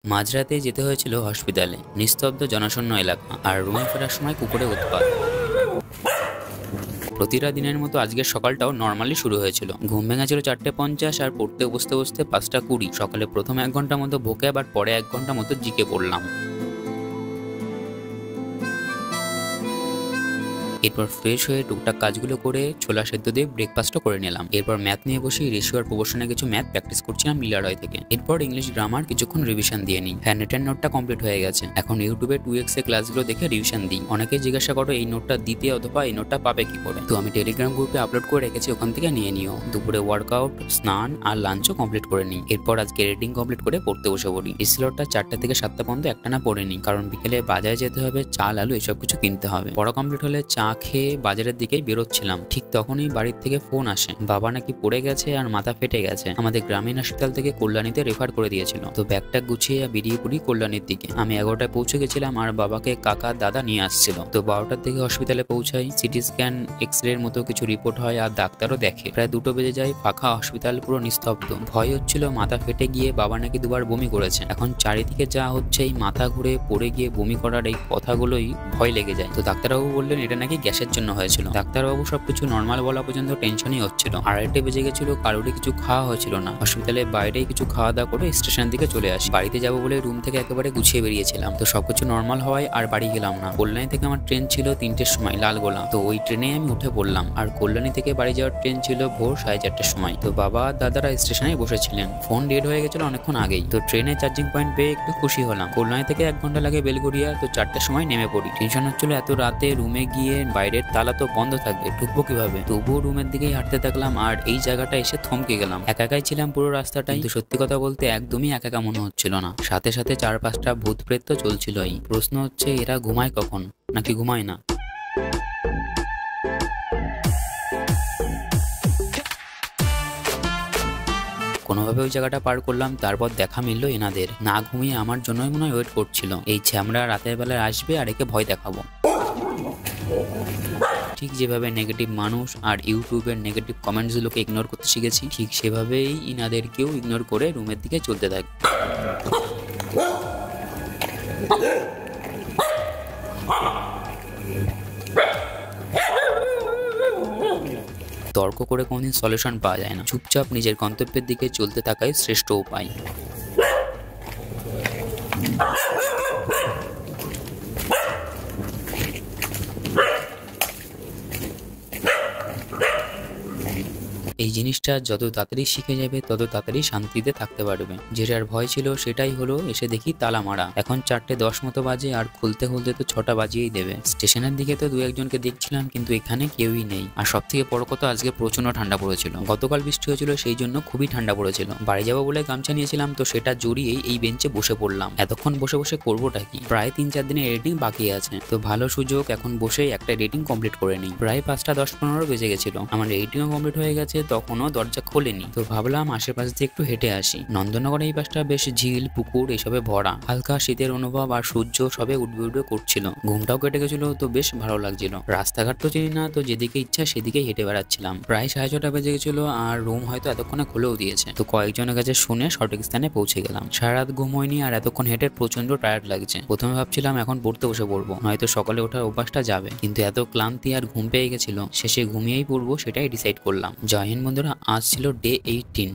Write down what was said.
মাঝরাতে যেতে হয়েছিল হসপিটালে। নিস্তব্ধ জনশূন্য এলাকা, আর রুমে ফেরার সময় কুকুরের উৎপাত। প্রতিটা দিনের মতো আজকের সকালটাও নর্মালি শুরু হয়েছিল। ঘুম ভেঙেছিল 4:50 আর পড়তে বসতে বসতে 5:20। সকালে প্রথম 1 ঘন্টা মতো বকে, আবার পরে 1 ঘন্টা মতো জিকে পড়লাম। এরপর ফ্রেশ হয়ে টুকটাক কাজগুলো করে ছোলা সেদ্ধ দিয়ে ব্রেকফাস্টও করে নিলাম। এরপর ম্যাথ নিয়ে বসে রেশিও আর প্রপোর্শনে কিছু ম্যাথ প্র্যাকটিস করছিলাম লীলারয় থেকে। এরপর ইংলিশ গ্রামার কিছুক্ষণ রিভিশন দিয়ে নিই। হ্যান্ড রিটেন নোটটা কমপ্লিট হয়ে গেছে। এখন ইউটিউবে 2x এর ক্লাসগুলো দেখে রিভিশন দিই। অনেকে জিজ্ঞাসা করো এই নোটটা দিতে অথবা এই নোটটা পাবে কি করে, তো আমি টেলিগ্রাম গ্রুপে আপলোড করে রেখেছি, ওখান থেকে নিয়ে নিও। দুপুরে ওয়ার্কআউট, স্নান আর লাঞ্চও কমপ্লিট করে নিই। এরপর আজকে রিডিং কমপ্লিট করে পড়তে বসে পড়ি। স্লটটা 4টা থেকে 7টা পর্যন্ত একটানা পড়ে নিই, কারণ বিকেলে বাজারে যেতে হবে, চাল আলু এসব কিছু কিনতে হবে। পড়া কমপ্লিট হলে চা খেয়ে বাজারে দিকেই বেরোচ্ছিলাম। ঠিক তখনই বাড়ির থেকে ফোন আসে, বাবা নাকি পড়ে গেছে আর মাথা ফেটে গেছে। আমাদের গ্রামীণ হাসপাতাল থেকে কল্যাণীতে রেফার করে দিয়েছিল। তো ব্যাগটা গুছিয়ে বেরিয়ে পড়ি কল্যাণীর দিকে। আমি 11টায় পৌঁছে গেছিলাম আর বাবাকে কাকা দাদা নিয়ে আসছিল। তো 12টার দিকে হসপিটালে পৌঁছাই। সিটি স্ক্যান, এক্সরে এর মতো কিছু রিপোর্ট হয় আর ডাক্তারও দেখে। প্রায় 2টো বেজে যায়। ফাঁকা হসপিটাল, পুরো নিস্তব্ধ। ভয় হচ্ছিল মাথা ফেটে গিয়ে বাবা নাকি 2বার বমি করেছে। এখন চারিদিকে যা হচ্ছে, এই মাথা ঘুরে পড়ে গিয়ে বমি করার এই কথাগুলোই ভয় লেগে যায়। তো ডাক্তারবাবু বললেন এটা নাকি গ্যাসের জন্য হয়েছিল। ডাক্তারবাবু সবকিছু নর্মাল বলা পর্যন্ত টেনশনই হচ্ছিল। 2:30 বেজে গেছিল, কারোরই কিছু খাওয়া হয়েছিল না। হসপিটালের বাইরেই কিছু খাওয়া দাওয়া করে স্টেশনের দিকে চলে আসি। বাড়িতে যাবো বলে রুম থেকে একেবারে গুছিয়ে বেরিয়েছিলাম। তো সবকিছু নর্মাল হওয়ায় আর বাড়ি গেলাম না। কল্যাণী থেকে আমার ট্রেন ছিল 3টের সময়, লালগোলা। তো ওই ট্রেনে আমি উঠে পড়লাম। আর কল্যাণী থেকে বাড়ি যাওয়ার ট্রেন ছিল ভোর 4:30টার সময়। তো বাবা আর দাদারা স্টেশনে বসেছিলেন। ফোন ডেড হয়ে গেছিল অনেকক্ষণ আগেই। তো ট্রেনে চার্জিং পয়েন্ট পেয়ে একটু খুশি হলাম। কল্যাণী থেকে 1 ঘন্টা লাগে বেলগড়িয়া। তো 4টার সময় নেমে পড়ি। টেনশন হচ্ছিল এত রাতে রুমে গিয়ে বাইরের তালা তো বন্ধ থাকবে, ঢুকবো কিভাবে। তবুও রুমের দিকেই হাঁটতে থাকলাম আর এই জায়গাটা এসে থমকে গেলাম। একাই ছিলাম পুরো রাস্তাটাই। কিন্তু সত্যি কথা বলতে একদমই একা মনে হচ্ছিল না। সাথে সাথে 4-5টা ভূত প্রেত তো চলছিলই। প্রশ্ন হচ্ছে এরা ঘুমায় কখন, নাকি ঘুমায় না। কোনোভাবে ওই জায়গাটা পার করলাম। তারপর দেখা মিললো এনাদের। না ঘুমিয়ে আমার জন্যই মনে হয় ওয়েট করছিল। এই ছ্যামরা রাতের বেলায় আসবে আর একে ভয় দেখাবো। ঠিক যেভাবে নেগেটিভ মানুষ আর ইউটিউবের নেগেটিভ কমেন্টসগুলোকে ইগনোর করতে শিখেছি, ঠিক সেভাবেই ইনাদেরকেও ইগনোর করে রুমের দিকে চলতে থাকি। তর্ক করে কোনোদিন সলিউশন পাওয়া যায় না। চুপচাপ নিজের গন্তব্যের দিকে চলতে থাকাই শ্রেষ্ঠ উপায়। এই জিনিসটা যত তাড়াতাড়ি শিখে যাবে তত তাড়াতাড়ি শান্তিতে থাকতে পারবে। যেটার ভয় ছিল সেটাই হলো। এসে দেখি তালা মারা। এখন 4:10 মতো বাজে আর খুলতে খুলতে তো 6টা বাজিয়েই দেবে। স্টেশনের দিকে তো 2-1জনকে দেখছিলাম, কিন্তু এখানে কেউই নেই। আর সব থেকে বড় কথা, আজকে প্রচন্ড ঠান্ডা পড়েছিল। গতকাল বৃষ্টি হয়েছিল, সেই জন্য খুবই ঠান্ডা পড়েছিল। বাড়ি যাবো বলে গামছা নিয়েছিলাম, তো সেটা জড়িয়েই এই বেঞ্চে বসে পড়লাম। এতক্ষণ বসে বসে করবোটা কি? প্রায় 3-4 দিনের এডিটিং বাকি আছে। তো ভালো সুযোগ, এখন বসেই একটা এডিটিং কমপ্লিট করে নিই। প্রায় 5টা 10-15 বেজে গেছিল। আমার এডিটিংও কমপ্লিট হয়ে গেছে, তখনও দরজা খোলেনি। তো ভাবলাম আশেপাশ দিয়ে একটু হেঁটে আসি। নন্দননগর এই পাশটা বেশ ঝিল, পুকুর এসবে ভরা। হালকা শীতের অনুভব আর সূর্য সবে উঠবে উঠবে করছিল। ঘুমটাও কেটে গেছিল, তো বেশ ভালো লাগছিল। রাস্তাঘাট তো চিনি না, তো যেদিকে ইচ্ছা সেদিকেই হেঁটে বেড়াচ্ছিলাম। প্রায় 6:30 বেজে গেছিল আর রুম হয়তো এতক্ষণে খুলেও দিয়েছে। তো কয়েকজনের কাছে শুনে সঠিক স্থানে পৌঁছে গেলাম। সারা রাত ঘুম হয়নি আর এতক্ষণ হেঁটে প্রচন্ড টায়ার্ড লাগছে। প্রথমে ভাবছিলাম এখন পড়তে বসে পড়বো, নয়তো সকালে ওঠার অভ্যাসটা যাবে। কিন্তু এত ক্লান্তি আর ঘুম পেয়ে গেছিল, শেষে ঘুমিয়েই পড়বো সেটাই ডিসাইড করলাম। জয় হিন্দ বন্ধুরা, আজ ছিল ডে 18।